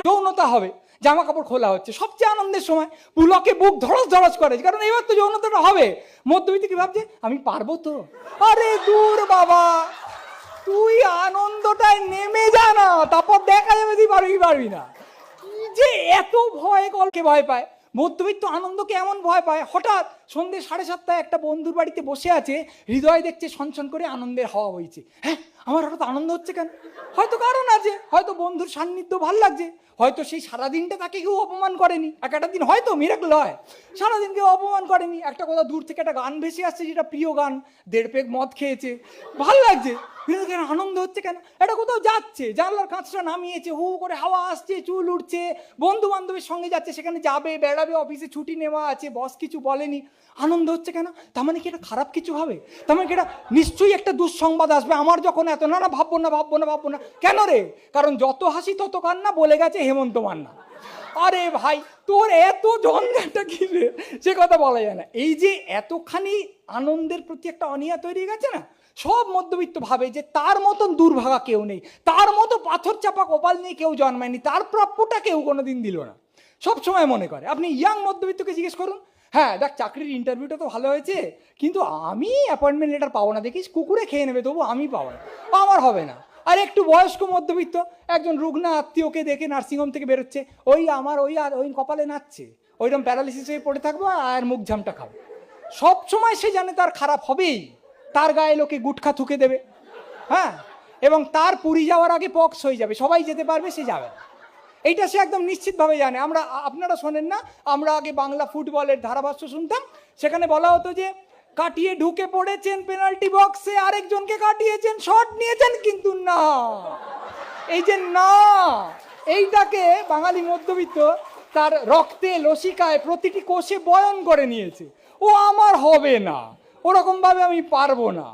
যৌনতা হবে, জামা কাপড় খোলা হচ্ছে, সবচেয়ে আনন্দের সময় পুলকে বুক ধড়স ধড়স করে, কারণ এবার তো যৌনতাটা হবে। মধ্যবিত্ত কি ভাবছে, আমি পারবো তো? আরে দূর বাবা, তুই আনন্দটায় নেমে যা না, তারপর দেখা যাবে তুই পারবি কি পারবি না। কি যে এত ভয়, কলকে ভয় পায় মধ্যবিত্ত, আনন্দকে এমন ভয় পায়। হঠাৎ সন্ধ্যে 7:30 একটা বন্ধুর বাড়িতে বসে আছে, হৃদয় দেখছে ছনছন করে আনন্দের হাওয়া বইছে। হ্যাঁ, আমার হঠাৎ আনন্দ হচ্ছে কেন? হয়তো কারণ আছে, হয়তো বন্ধুর সান্নিধ্য ভাল লাগছে, হয়তো সেই সারাদিনটা তাকে কেউ অপমান করেনি। একটা দিন হয়তো মিরাকল হয়, সারাদিন কেউ অপমান করেনি, একটা কথা দূর থেকে একটা গান ভেসে আসছে, যেটা প্রিয় গান, 1.5 পেগ মদ খেয়েছে, ভাল লাগছে, আনন্দ হচ্ছে কেন? এটা কোথাও যাচ্ছে, জানলার কাঁচটা নামিয়েছে, হু করে হাওয়া আসছে, চুল উঠছে, বন্ধু বান্ধবের সঙ্গে যাচ্ছে, সেখানে যাবে, বেড়াবে, অফিসে ছুটি নেওয়া আছে, বস কিছু বলেনি, আনন্দ হচ্ছে কেন? তার মানে কি এটা খারাপ কিছু হবে? তার মানে কি এটা নিশ্চয়ই একটা দুঃসংবাদ আসবে আমার যখন এত, না না ভাববো না ভাববো না ভাববো না। কেন রে? কারণ যত হাসি তত কান্না, বলে গেছে হেমন্ত মান্না। আরে ভাই, তোর এত ঝঞ্ঝাটা কি রে, সে কথা বলা যায় না। এই যে এতখানি আনন্দের প্রতি একটা অনীহা তৈরি হয়ে গেছে না, সব মধ্যবিত্ত ভাবে যে তার মতন দুর্ভাগা কেউ নেই, তার মতো পাথর চাপা কপাল নিয়ে কেউ জন্মায়নি, তার প্রাপ্যটা কেউ কোনোদিন দিল না, সব সময় মনে করে। আপনি ইয়াং মধ্যবিত্তকে জিজ্ঞেস করুন, হ্যাঁ দেখ চাকরির ইন্টারভিউটা তো ভালো হয়েছে, কিন্তু আমি অ্যাপয়েন্টমেন্ট লেটার পাবো না, দেখিস কুকুরে খেয়ে নেবে, তবু আমি পাবো না, আমার হবে না। আর একটু বয়স্ক মধ্যবিত্ত একজন রুগ্না আত্মীয়কে দেখে নার্সিংহোম থেকে বেরোচ্ছে, ওই আমার ওই আর ওই কপালে নাচছে, ওইরকম প্যারালিসিস হয়ে পড়ে থাকবো আর মুখ ঝামটা খাবো। সব সময় সে জানে তার খারাপ হবেই, তার গায়ে লোকে গুটখা থুকে দেবে, হ্যাঁ, এবং তার পুরী যাওয়ার আগে পক্স হয়ে যাবে, সবাই যেতে পারবে, সে যাবে না। এইটা সে একদম নিশ্চিতভাবে জানে। আপনারা শোনেন না, আমরা আগে বাংলা ফুটবলের ধারাভাষ্য শুনতাম, সেখানে বলা হতো যে কাটিয়ে ঢুকে পড়েছেন পেনাল্টি বক্সে, আরেকজনকে কাটিয়েছেন, শট নিয়েছেন, কিন্তু না, এই যে না, এইটাকে বাঙালি মধ্যবিত্ত তার রক্তে লসিকায় প্রতিটি কোষে বয়ন করে নিয়েছে। ও আমার হবে না, ওরকম ভাবে আমি পারবো না।